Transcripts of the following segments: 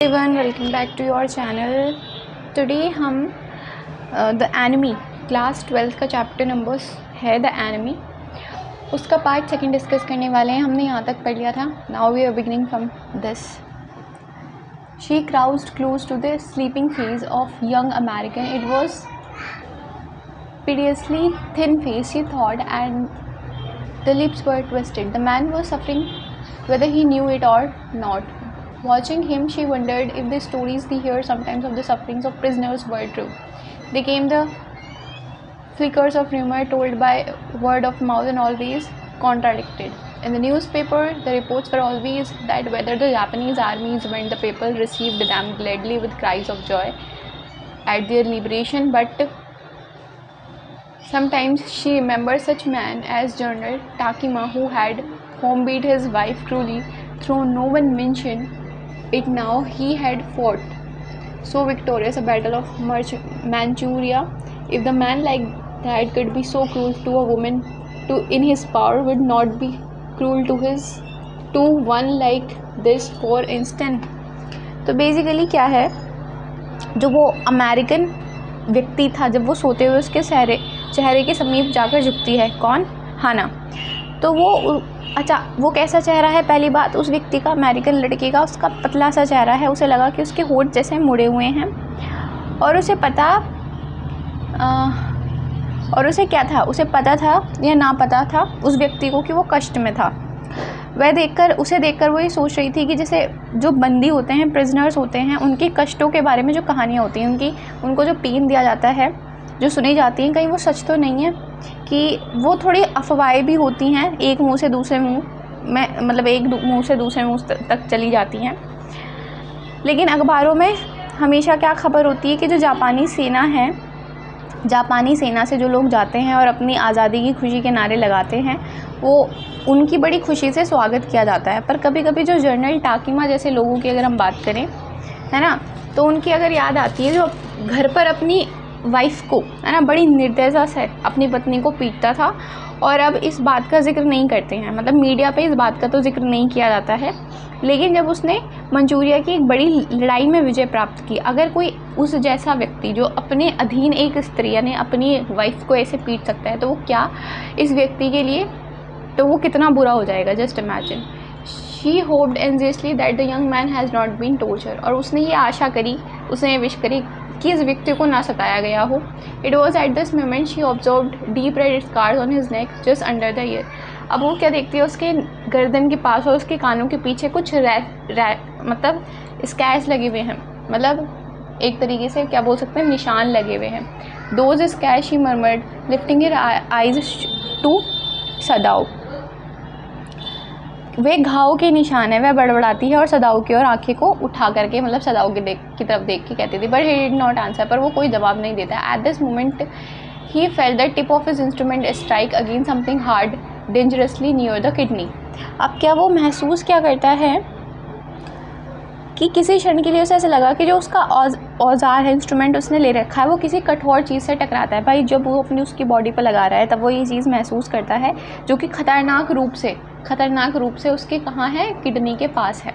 Everyone, welcome back to your channel. Today हम the enemy class 12 का chapter number है the enemy, उसका part second discuss करने वाले हैं। हमने यहाँ तक पढ़ लिया था। Now we are beginning from this. She crouched close to the sleeping face of young American. It was piteously thin face, she thought, and the lips were twisted. The man was suffering whether he knew it or not. Watching him, she wondered if the stories we hear sometimes of the sufferings of prisoners were true. They came the flickers of rumor told by word of mouth and always contradicted. In the newspaper, the reports were always that whether the Japanese armies went, the people received them gladly with cries of joy at their liberation. But sometimes she remembered such men as General Takima, who had homebeat his wife cruelly, though no one mentioned it now. He had fought so victorious a battle of Manchuria. If the man like that could be so cruel to a woman in his power, would not be cruel to one like this, for instance. तो basically क्या है, जो वो American व्यक्ति था, जब वो सोते हुए उसके चेहरे के समीप जाकर झुकती है, कौन? हाना. तो वो कैसा चेहरा है? पहली बात, उस व्यक्ति का, अमेरिकन लड़के का, उसका पतला सा चेहरा है. उसे लगा कि उसके होंठ जैसे मुड़े हुए हैं, और उसे क्या था? उसे पता था या ना पता था उस व्यक्ति को कि वो कष्ट में था. उसे देखकर वो ये सोच रही थी कि जैसे जो बंदी होते हैं, प्रिजनर्स होते हैं, उनके कष्टों के बारे में जो कहानियाँ होती हैं, उनको जो पेन दिया जाता है, जो सुनी जाती हैं, कहीं वो सच तो नहीं है, कि वो थोड़ी अफवाहें भी होती हैं, एक मुंह से दूसरे मुंह में, मतलब एक मुंह से दूसरे मुंह तक चली जाती हैं. लेकिन अखबारों में हमेशा क्या खबर होती है कि जो जापानी सेना से जो लोग जाते हैं और अपनी आज़ादी की खुशी के नारे लगाते हैं, वो उनकी बड़ी खुशी से स्वागत किया जाता है. पर कभी कभी जो जनरल टाकिमा जैसे लोगों की अगर हम बात करें, है ना, तो उनकी अगर याद आती है, जो घर पर अपनी वाइफ को, है ना, बड़ी निर्दयता से अपनी पत्नी को पीटता था, और अब इस बात का जिक्र नहीं करते हैं, मतलब मीडिया पे इस बात का तो जिक्र नहीं किया जाता है. लेकिन जब उसने मंचूरिया की एक बड़ी लड़ाई में विजय प्राप्त की, अगर कोई उस जैसा व्यक्ति जो अपने अधीन एक स्त्री यानी अपनी वाइफ को ऐसे पीट सकता है, तो वो क्या इस व्यक्ति के लिए, तो वो कितना बुरा हो जाएगा. Just imagine. She hoped anxiously that the young man has not been tortured. और उसने ये आशा करी, उसने ये विश करी कि इस व्यक्ति को ना सताया गया हो. It was at this moment she observed deep red scars on his neck just under the ear. अब वो क्या देखती है, उसके गर्दन के पास और उसके कानों के पीछे कुछ मतलब स्कैर्स लगे हुए हैं, मतलब एक तरीके से क्या बोल सकते हैं, निशान लगे हुए हैं. Those scars she murmured, lifting her eyes to Sadao. वे घाव के निशान है, वह बड़बड़ाती है और सदाओ की ओर आंखें को उठा करके, मतलब सदाओ की तरफ देख के कहती थी. But he did not answer. पर वो कोई जवाब नहीं देता. Eight this moment he felt the tip of his instrument strike again something hard dangerously near the kidney. अब क्या वो महसूस क्या करता है कि किसी क्षण के लिए उसे ऐसा लगा कि जो उसका औजार है, इंस्ट्रूमेंट उसने ले रखा है, वो किसी कठोर चीज़ से टकराता है. भाई जब वो अपनी उसकी बॉडी पर लगा रहा है, तब वो ये चीज़ महसूस करता है, जो कि खतरनाक रूप से उसके कहाँ है, किडनी के पास है.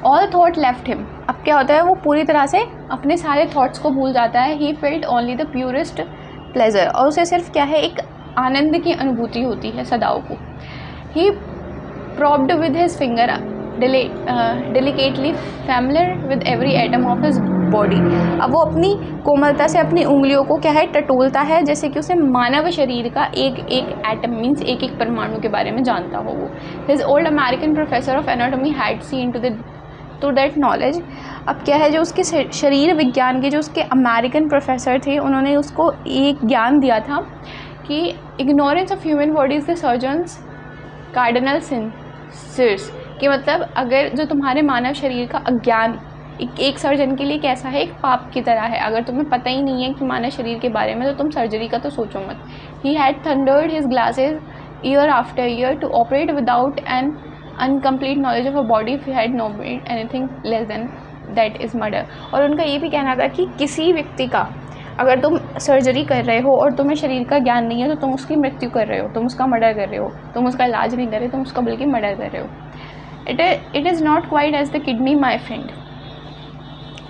All thought left him. अब क्या होता है, वो पूरी तरह से अपने सारे थॉट्स को भूल जाता है. He felt only the purest pleasure. और उसे सिर्फ क्या है, एक आनंद की अनुभूति होती है सदाओं को. He probed with his finger delicately familiar with every atom of his body. अब वो अपनी कोमलता से अपनी उंगलियों को क्या है, टटोलता है, जैसे कि उसे मानव शरीर का एक एटम मीन्स एक परमाणु के बारे में जानता हो वो. His old American professor of anatomy had seen to that knowledge. अब क्या है, जो उसके शरीर विज्ञान के जो उसके अमेरिकन प्रोफेसर थे, उन्होंने उसको एक ज्ञान दिया था कि ignorance of human body is the surgeon's cardinal sin. कि मतलब अगर जो तुम्हारे मानव शरीर का अज्ञान एक सर्जन के लिए कैसा है, एक पाप की तरह है. अगर तुम्हें पता ही नहीं है कि मानव शरीर के बारे में, तो तुम सर्जरी का तो सोचो मत. He had thundered his glasses year after year to operate without an incomplete knowledge of a body. If he had no anything less than that is murder. और उनका ये भी कहना था कि किसी व्यक्ति का अगर तुम सर्जरी कर रहे हो और तुम्हें शरीर का ज्ञान नहीं है, तो तुम उसकी मृत्यु कर रहे हो, तुम उसका मर्डर कर रहे हो, तुम उसका इलाज नहीं कर रहे, तुम उसका बल्कि मर्डर कर रहे हो. It is not quite as the kidney my friend.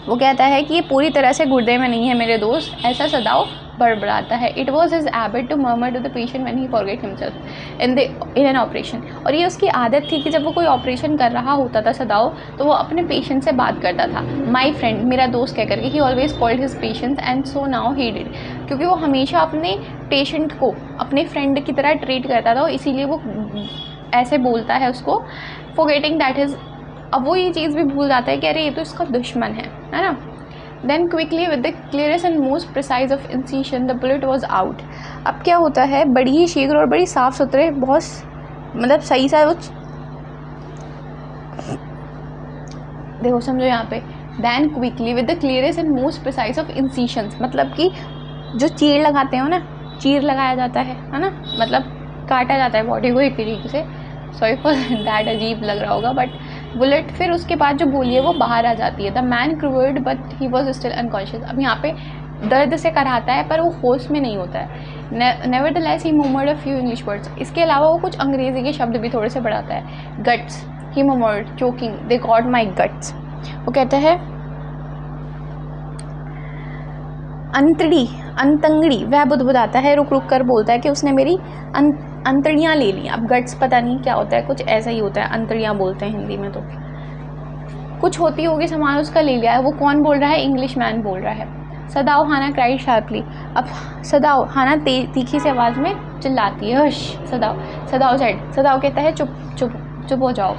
वो कहता है कि ये पूरी तरह से गुर्दे में नहीं है मेरे दोस्त, ऐसा सदाव बड़बड़ाता है। It was his habit to murmur to the patient when he forget himself in an operation. और ये उसकी आदत थी कि जब वो कोई ऑपरेशन कर रहा होता था सदाव, तो वो अपने पेशेंट से बात करता था, माई फ्रेंड, मेरा दोस्त कह करके। ही always called his patients and so now he did, क्योंकि वो हमेशा अपने पेशेंट को अपने फ्रेंड की तरह ट्रीट करता था, इसीलिए वो ऐसे बोलता है उसको, फॉरगेटिंग दैट इज़। अब वो ये चीज़ भी भूल जाता है कि अरे ये तो इसका दुश्मन है ना। Then quickly with the clearest and most precise of incision the bullet was out. अब क्या होता है, बड़ी ही शीघ्र और बड़ी साफ़ सुथरे, बहुत मतलब सही सा वो, देखो समझो यहाँ पे, then quickly with the clearest and most precise of incisions, मतलब कि जो चीर लगाते हो ना, चीर लगाया जाता है ना, मतलब काटा जाता है बॉडी को एक तरीके से। सॉरी फॉर दैट, अजीब लग रहा होगा, बट बुलेट, फिर उसके बाद जो गोली है वो बाहर आ जाती है। The man quivered but he was still unconscious. अब यहाँ पे दर्द से कराता है पर वो होश में नहीं होता है। Nevertheless he murmured a few English words. इसके अलावा वो कुछ अंग्रेजी के शब्द भी थोड़े से बढ़ाता है। Guts, he murmured, choking, they got my guts. वो कहता है अंतंगड़ी, वह बुदबुदाता है, रुक रुक कर बोलता है कि उसने मेरी अंतड़ियाँ ले ली। अब गट्स पता नहीं क्या होता है, कुछ ऐसा ही होता है, अंतड़ियाँ बोलते हैं हिंदी में। तो कुछ होती होगी सामान, उसका ले लिया है। वो कौन बोल रहा है? इंग्लिश मैन बोल रहा है। सदाव, हाना क्राइड शार्पली। अब सदाव, हाना तीखी सी आवाज़ में चिल्लाती है, हश सदाव। सदाव सेड, सदाव कहता है चुप चुप चुप हो जाओ।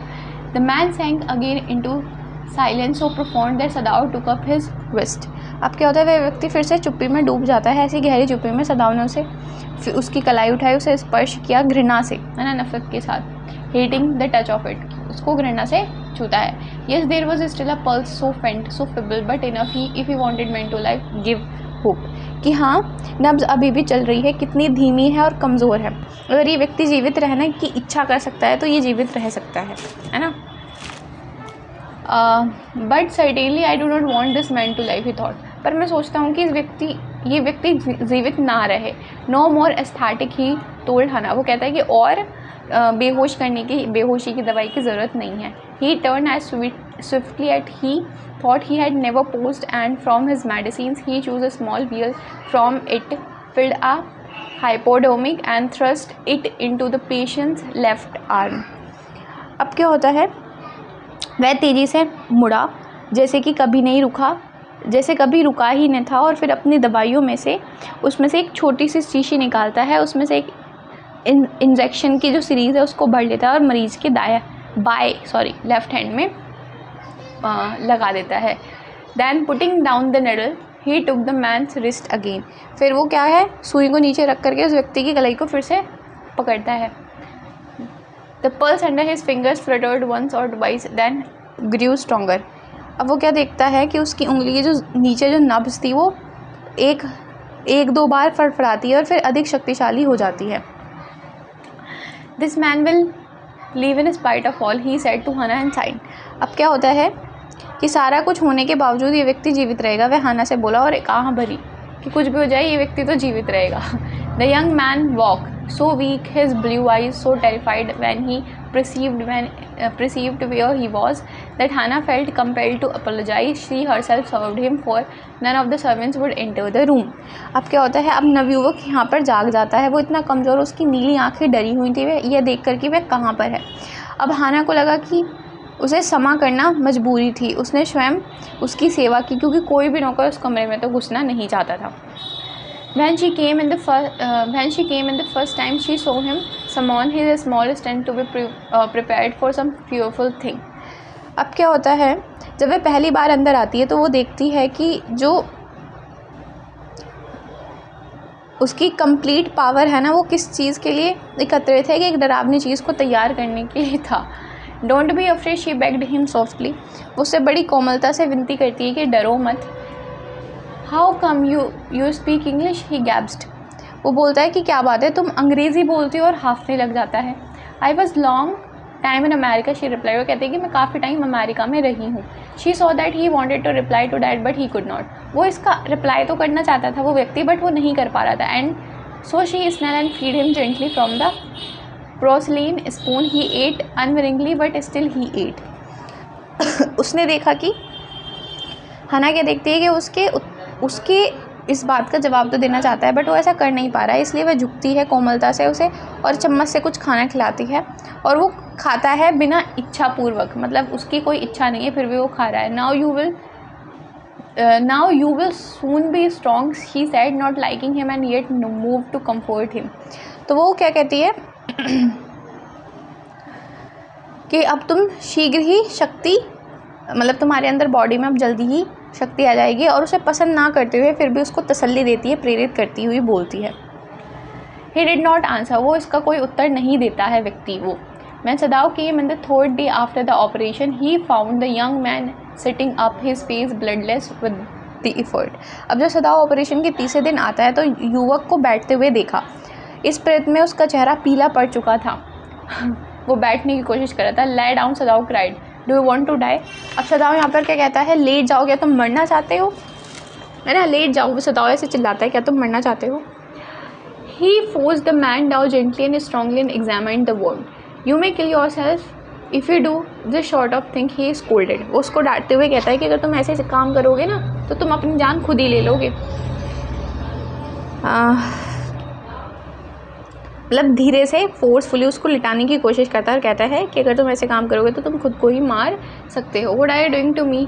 The man sank again into silence so profound that Sadao took up his wrist. अब क्या होता है, वह व्यक्ति फिर से चुप्पी में डूब जाता है। ऐसी गहरी चुप्पी में सदाव ने उसकी कलाई उठाई, उसे स्पर्श किया घृणा से, है ना, नफरत के साथ। Hating the touch of it, उसको घृणा से छूता है। Yes there was still a pulse so faint so feeble but enough if he wanted man to life give hope, कि हाँ नब्ज अभी भी चल रही है, कितनी धीमी है और कमज़ोर है। अगर ये व्यक्ति जीवित रहने की इच्छा कर सकता है तो ये जीवित रह सकता है ना। But certainly I do not want this man to life, he thought. पर मैं सोचता हूँ कि ये व्यक्ति जीवित ना रहे। No more anaesthetic, he told Hana. वो कहता है कि और बेहोशी की दवाई की ज़रूरत नहीं है। He turn as swiftly at he thought he had never paused and from his medicines he chose a small vial from it filled a hypodermic and thrust it into the patient's left arm. अब क्या होता है, वह तेज़ी से मुड़ा जैसे कभी रुका ही नहीं था, और फिर अपनी दवाइयों में से उसमें से एक छोटी सी शीशी निकालता है, उसमें से एक इंजेक्शन की जो सीरीज़ है उसको भर लेता है और मरीज़ के लेफ़्ट हैंड में लगा देता है। Then putting down the needle he took the man's wrist again. फिर वो क्या है, सुई को नीचे रख करके उस व्यक्ति की कलाई को फिर से पकड़ता है। The pulse under his fingers fluttered once और ट्वाइस देन ग्रू स्ट्रॉन्गर। अब वो क्या देखता है कि उसकी उंगली की जो नीचे जो नब्ज़ थी वो एक दो बार फड़फड़ाती है और फिर अधिक शक्तिशाली हो जाती है। This man will live in spite of all, he said to Hana and sighed. अब क्या होता है कि सारा कुछ होने के बावजूद ये व्यक्ति जीवित रहेगा, वह हाना से बोला, और एक आह भरी कि कुछ भी हो जाए ये व्यक्ति तो जीवित रहेगा। The young man walk so weak, his blue eyes so terrified when he perceived where he was, that Hannah felt compelled to apologize. She herself served him, for none of the servants would enter the room. अब क्या होता है, अब नवयुवक यहाँ पर जाग जाता है। वो इतना कमज़ोर, उसकी नीली आंखें डरी हुई थी वह यह देख कर कि वह कहाँ पर है। अब हाना को लगा कि उसे क्षमा करना मजबूरी थी। उसने स्वयं उसकी सेवा की, क्योंकि कोई भी नौकर उस कमरे में तो घुसना नहीं चाहता था। When she came in the first time, she saw him summon his smallest tent to be prepared for some fearful thing. अब क्या होता है, जब वह पहली बार अंदर आती है तो वो देखती है कि जो उसकी कंप्लीट पावर है ना, वो किस चीज़ के लिए एकत्रित है, कि एक डरावनी चीज़ को तैयार करने के लिए था। Don't be afraid, she bagged him softly. वो उससे बड़ी कोमलता से विनती करती है कि डरो मत। How come you speak English, he gasped. वो बोलता है कि क्या बात है, तुम अंग्रेज़ी बोलती हो, और हाफने लग जाता है। I was long time in America, she reply. वो कहते हैं कि मैं काफ़ी टाइम अमेरिका में रही हूँ। She saw that he wanted to reply to that but he could not. वो इसका रिप्लाई तो करना चाहता था वो व्यक्ति, बट वो नहीं कर पा रहा था। एंड सो शी स्नेल and feed him gently from the porcelain spoon he ate unwillingly but still he ate. उसने देखा कि हना क्या देखती है कि उसके इस बात का जवाब तो देना चाहता है बट वो ऐसा कर नहीं पा रहा है, इसलिए वह झुकती है कोमलता से उसे और चम्मच से कुछ खाना खिलाती है और वो खाता है बिना इच्छा पूर्वक, मतलब उसकी कोई इच्छा नहीं है फिर भी वो खा रहा है। Now you will soon be strong he said, not liking him and yet move to comfort him. तो वो क्या कहती है कि अब तुम शीघ्र ही शक्ति, मतलब तुम्हारे अंदर बॉडी में अब जल्दी ही शक्ति आ जाएगी, और उसे पसंद ना करते हुए फिर भी उसको तसल्ली देती है, प्रेरित करती हुई बोलती है। ही डिड नॉट आंसर, वो इसका कोई उत्तर नहीं देता है व्यक्ति वो। When Sadao came in the third day after the operation, he found the young man sitting up, his face bloodless with the effort. अब जब सदाओ ऑपरेशन के तीसरे दिन आता है तो युवक को बैठते हुए देखा। इस प्रयत्न में उसका चेहरा पीला पड़ चुका था। वो बैठने की कोशिश कर रहा था। Lie down, Sadao cried. Do you want to die? अब सदाओ यहाँ पर क्या कहता है, लेट जाओ, क्या तुम मरना चाहते हो? है ना, लेट जाओ। सदाओ ऐसे चिल्लाता है, क्या तुम मरना चाहते हो? He forced the man down gently and strongly and examined the wound. You may kill yourself if you do this sort of thing, he scolded. वो उसको डांटते हुए कहता है कि अगर तुम ऐसे काम करोगे ना तो तुम अपनी जान खुद ही ले लोगे। मतलब धीरे से फोर्सफुली उसको लिटाने की कोशिश करता है और कहता है कि अगर तुम ऐसे काम करोगे तो तुम खुद को ही मार सकते हो। What are you doing to me?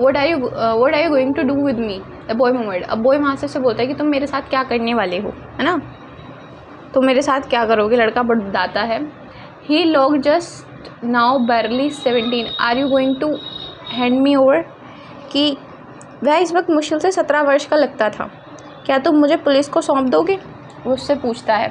What are you going to do with me? The boy murmured. अब बॉय वहाँ से बोलता है कि तुम मेरे साथ क्या करने वाले हो, है ना, तुम मेरे साथ क्या करोगे? लड़का बताता है। He looked just now barely 17. Are you going to hand me over? कि वह इस वक्त मुश्किल से 17 वर्ष का लगता था। क्या तुम मुझे पुलिस को सौंप दोगे? वो उससे पूछता है।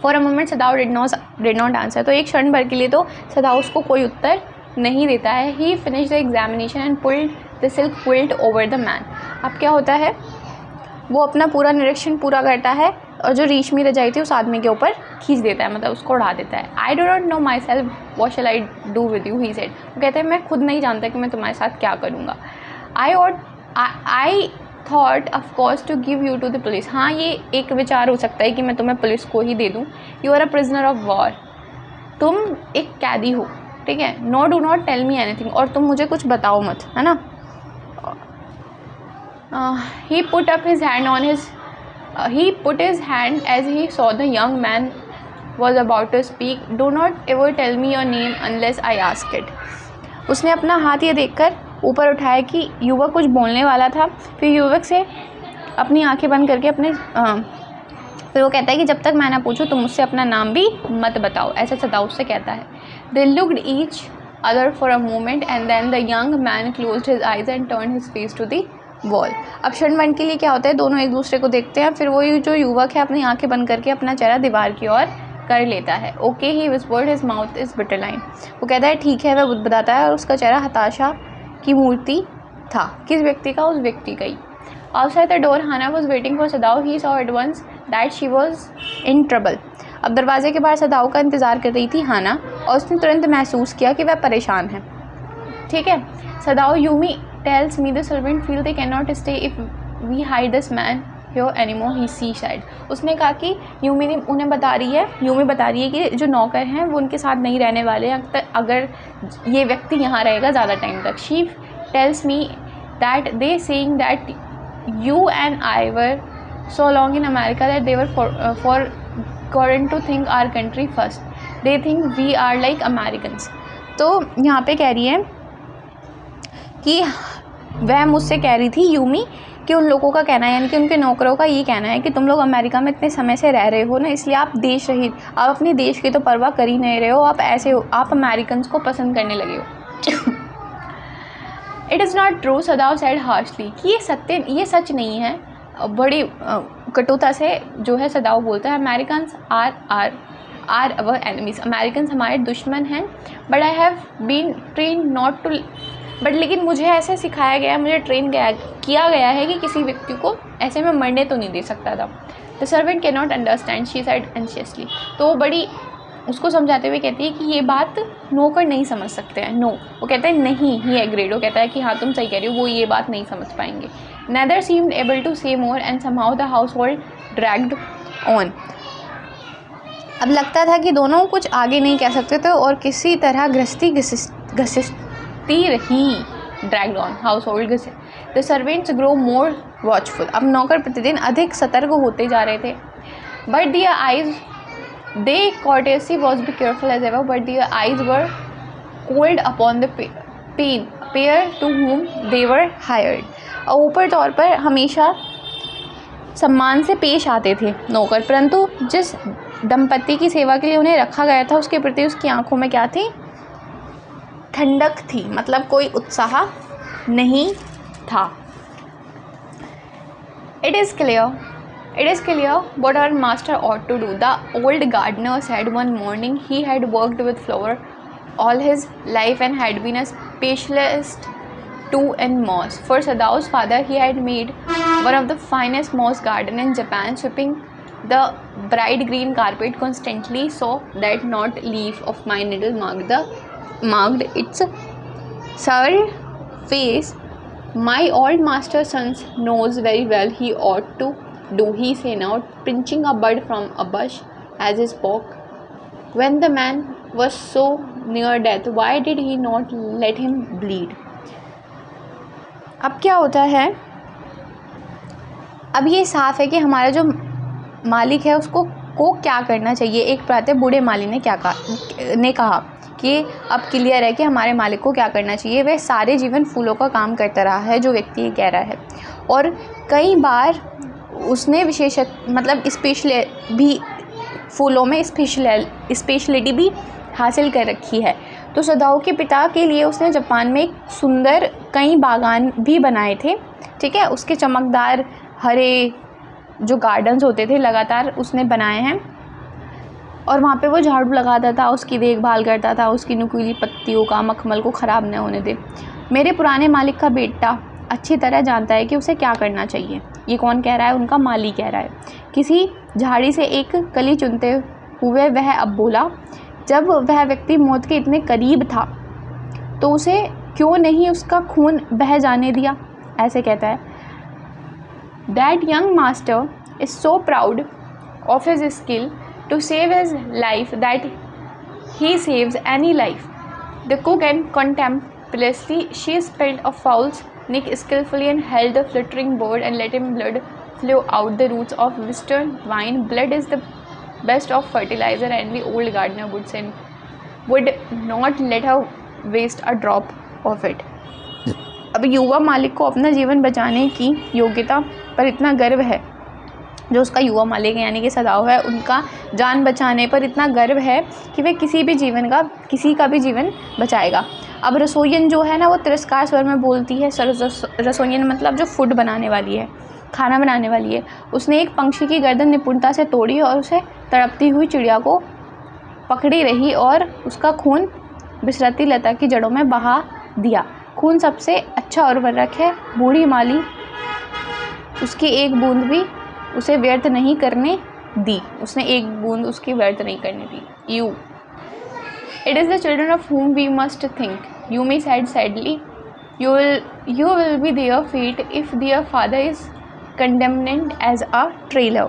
For a moment Sadao did not answer. तो एक क्षण भर के लिए तो सदाओ उसको कोई उत्तर नहीं देता है। He finished the examination and pulled the silk quilt over the man. अब क्या होता है, वो अपना पूरा निरीक्षण पूरा करता है और जो रेशमी रजाई थी उस आदमी के ऊपर खींच देता है, मतलब उसको उड़ा देता है। I do not know myself, what shall I do with you, he said. वो कहते हैं मैं खुद नहीं जानता कि मैं तुम्हारे साथ क्या करूँगा। I thought of course to give you to the police. हाँ, ये एक विचार हो सकता है कि मैं तुम्हें पुलिस को ही दे दूँ। You are a prisoner of war. तुम एक कैदी हो, ठीक है। No, do not tell me anything. और तुम मुझे कुछ बताओ मत, है ना। He put his hand as he saw the young man was about to speak. Do not ever tell me your name unless I ask it. उसने अपना हाथ ये देखकर ऊपर उठाया कि युवक कुछ बोलने वाला था। फिर युवक से अपनी आंखें बंद करके फिर वो कहता है कि जब तक मैं ना पूछूं तुम मुझसे अपना नाम भी मत बताओ, ऐसा सदाओ उससे कहता है। They looked each other for a moment and then the young man closed his eyes and turned his face to the wall. अब क्षण भर के लिए क्या होता है, दोनों एक दूसरे को देखते हैं। फिर वो जो युवक है अपनी आंखें बंद करके अपना चेहरा दीवार की ओर कर लेता है। Okay, he whispered, his mouth is bitter line. वो कहता है ठीक है, वह बताता है और उसका चेहरा हताशा की मूर्ति था। किस व्यक्ति का? उस व्यक्ति का ही। Outside the door, Hana was waiting for Sadao. He saw at once that she was in trouble. अब दरवाजे के बाहर सदाओ का इंतज़ार कर रही थी हाना और उसने तुरंत महसूस किया कि वह परेशान है। ठीक है। सदाओ, Yumi tells me the servant feel they cannot stay if we hide this man here anymore, he said. उसने कहा कि यूमी बता रही है कि जो नौकर हैं वो उनके साथ नहीं रहने वाले अगर ये व्यक्ति यहाँ रहेगा ज़्यादा टाइम तक। She tells me that they saying that you and I were so long in America that they were forgotten to think our country first. They think we are like Americans. तो यहाँ पे कह रही है कि वह मुझसे कह रही थी यूमी कि उन लोगों का कहना है, यानी कि उनके नौकरों का ये कहना है कि तुम लोग अमेरिका में इतने समय से रह रहे हो ना, इसलिए आप देश रहित, आप अपने देश की तो परवाह कर ही नहीं रहे हो, आप ऐसे हो, आप अमेरिकन को पसंद करने लगे हो। It is not true, Sadao said harshly, कि ये सच नहीं है। बड़ी कटुता से जो है सदाओ बोलता है, Americans are our enemies, Americans हमारे दुश्मन हैं। But I have been train not to, but लेकिन मुझे ऐसे सिखाया गया, मुझे ट्रेन किया गया है कि किसी व्यक्ति को ऐसे में मरने तो नहीं दे सकता था। The servant can not understand, she said anxiously. तो वो बड़ी उसको समझाते हुए कहती है कि ये बात नौकर नहीं समझ सकते हैं। नो, वो कहता है नहीं, ही एग्रीड, वो कहता है कि हाँ तुम सही कह रही हो, वो ये बात नहीं समझ पाएंगे। नेदर सीम्ड एबल टू से more and somehow the house hold dragged on. अब लगता था कि दोनों कुछ आगे नहीं कह सकते थे और किसी तरह गृहस्थी घसीटती रही। ड्रैग्ड ऑन हाउस होल्ड घसे। The servants grow more watchful. अब नौकर प्रतिदिन अधिक सतर्क होते जा रहे थे। But their eyes they courtesy was be careful as ever, but their eyes were cold upon the pair to whom they were hired। और ऊपर तौर पर हमेशा सम्मान से पेश आते थे नौकर, परंतु जिस दंपति की सेवा के लिए उन्हें रखा गया था उसके प्रति उसकी आंखों में क्या थी? ठंडक थी, मतलब कोई उत्साह नहीं था। It is clear what our master ought to do, the old gardener said one morning. He had worked with flower all his life and had been a specialist too in moss. For Sadao's father, he had made one of the finest moss garden in Japan, sweeping the bright green carpet constantly so that not leaf of my needle marked its surface. My old master's son knows very well he ought to do, he said now, pinching a bud from a bush as he spoke. When the man was so near death, why did he not let him bleed? अब क्या होता है, अब ये साफ है कि हमारा जो मालिक है उसको क्या करना चाहिए। एक प्रातः बूढ़े माली ने कहा कि अब क्लियर है कि हमारे मालिक को क्या करना चाहिए। वह सारे जीवन फूलों का काम करता रहा है, जो व्यक्ति ये कह रहा है, और कई बार उसने स्पेशल भी फूलों में स्पेशलिटी भी हासिल कर रखी है। तो सदाओ के पिता के लिए उसने जापान में एक सुंदर कई बागान भी बनाए थे, ठीक है। उसके चमकदार हरे जो गार्डन्स होते थे लगातार उसने बनाए हैं, और वहाँ पे वो झाड़ू लगाता था, उसकी देखभाल करता था, उसकी नुकीली पत्तियों का मखमल को ख़राब न होने दे। मेरे पुराने मालिक का बेटा अच्छी तरह जानता है कि उसे क्या करना चाहिए। ये कौन कह रहा है? उनका माली कह रहा है। किसी झाड़ी से एक कली चुनते हुए वह अब बोला, जब वह व्यक्ति मौत के इतने करीब था तो उसे क्यों नहीं उसका खून बह जाने दिया? ऐसे कहता है। That young master is so proud of his skill to save his life that he saves any life. The cook and contemplatively she spilled a false nick skillfully and held the flittering board and let him blood flow out the roots of western vine. Blood is the best of fertilizer, and the old gardener would not let her waste a drop of it. अब युवा मालिक को अपना जीवन बचाने की योग्यता पर इतना गर्व है, जो उसका युवा मालिक है यानी कि सदाओ है, उनका जान बचाने पर इतना गर्व है कि वह किसी का भी जीवन बचाएगा। अब रसोइयन जो है ना, वो तिरस्कार स्वर में बोलती है। रसोइयन मतलब जो फूड बनाने वाली है, खाना बनाने वाली है। उसने एक पंछी की गर्दन निपुणता से तोड़ी और उसे तड़पती हुई चिड़िया को पकड़ी रही और उसका खून बिसरती लता की जड़ों में बहा दिया। खून सबसे अच्छा उर्वरक है। बूढ़ी माली उसकी एक बूंद भी उसे व्यर्थ नहीं करने दी। उसने एक बूंद उसकी व्यर्थ नहीं करने दी। You it is the children of whom we must think, Yumi said sadly. You will be their fate if their father is condemned as a traitor.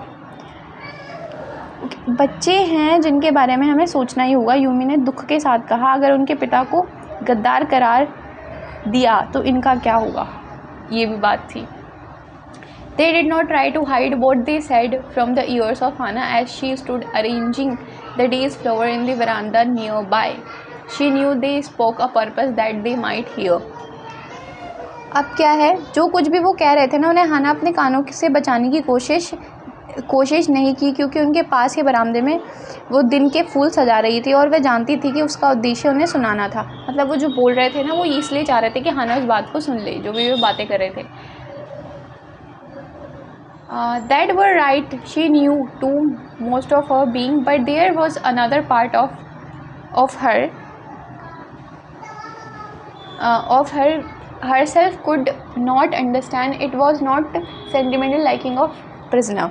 बच्चे हैं जिनके बारे में हमें सोचना ही होगा, यूमी ने दुख के साथ कहा। अगर उनके पिता को गद्दार करार दिया तो इनका क्या होगा? ये भी बात थी। They did not try to hide what they said from the ears of Hannah as she stood arranging the day's flower in the veranda nearby. She knew they spoke a purpose that they might hear. अब क्या है, जो कुछ भी वो कह रहे थे ना, उन्हें हाना अपने कानों से बचाने की कोशिश नहीं की, क्योंकि उनके पास के बरामदे में वो दिन के फूल सजा रही थी और वह जानती थी कि उसका उद्देश्य उन्हें सुनाना था। मतलब वो जो बोल रहे थे ना, वो इसलिए चाह रहे थे कि हाना उस बात को सुन ले, जो भी वो बातें कर रहे थे। That were right, she knew too, most of her being, but there was another part of her herself could not understand. It was not sentimental liking of prisoner.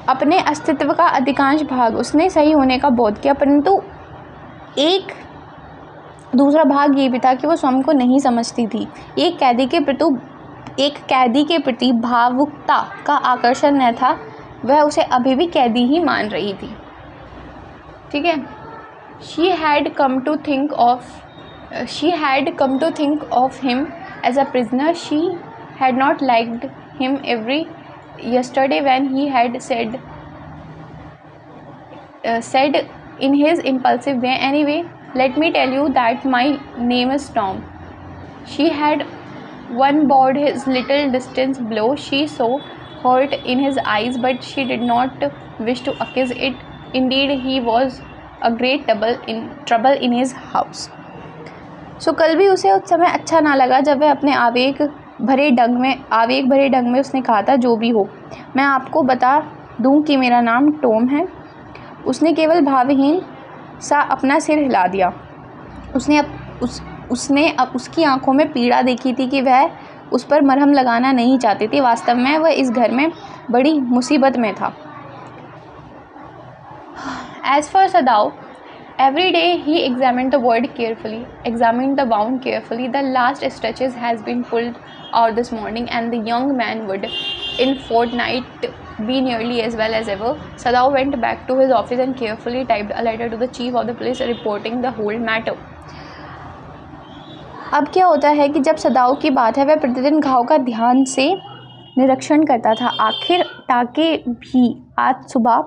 अपने अस्तित्व का अधिकांश भाग उसने सही होने का बोध किया, परंतु एक दूसरा भाग ये भी था कि वो स्वयं को नहीं समझती थी। एक कैदी के प्रति भावुकता का आकर्षण न था वह उसे अभी भी कैदी ही मान रही थी। ठीक है। She had come to think of him as a prisoner. She had not liked him every yesterday when he had said in his impulsive way, anyway, let me tell you that my name is Tom. She had one bowed his little distance below. She saw hurt in his eyes, but she did not wish to accuse it. Indeed, he was a great trouble in his house. So कल भी उसे उस समय अच्छा ना लगा जब वह अपने आवेग भरे ढंग में उसने कहा था, जो भी हो, मैं आपको बता दूं कि मेरा नाम टॉम है. उसने केवल भावहीन सा अपना सिर हिला दिया. उसने अब उसकी आंखों में पीड़ा देखी थी कि वह उस पर मरहम लगाना नहीं चाहती थी. वास्तव में वह इस घर में बड़ी मुसीबत में था. As for Sadao, every day he examined the wound carefully. The last stitches has been pulled out this morning, and the young man would, in fortnight, be nearly as well as ever. Sadao went back to his office and carefully typed a letter to the chief of the police reporting the whole matter. अब क्या होता है कि जब सदाओ की बात है, वह प्रतिदिन घाव का ध्यान से निरीक्षण करता था. आखिर ताकि भी आज सुबह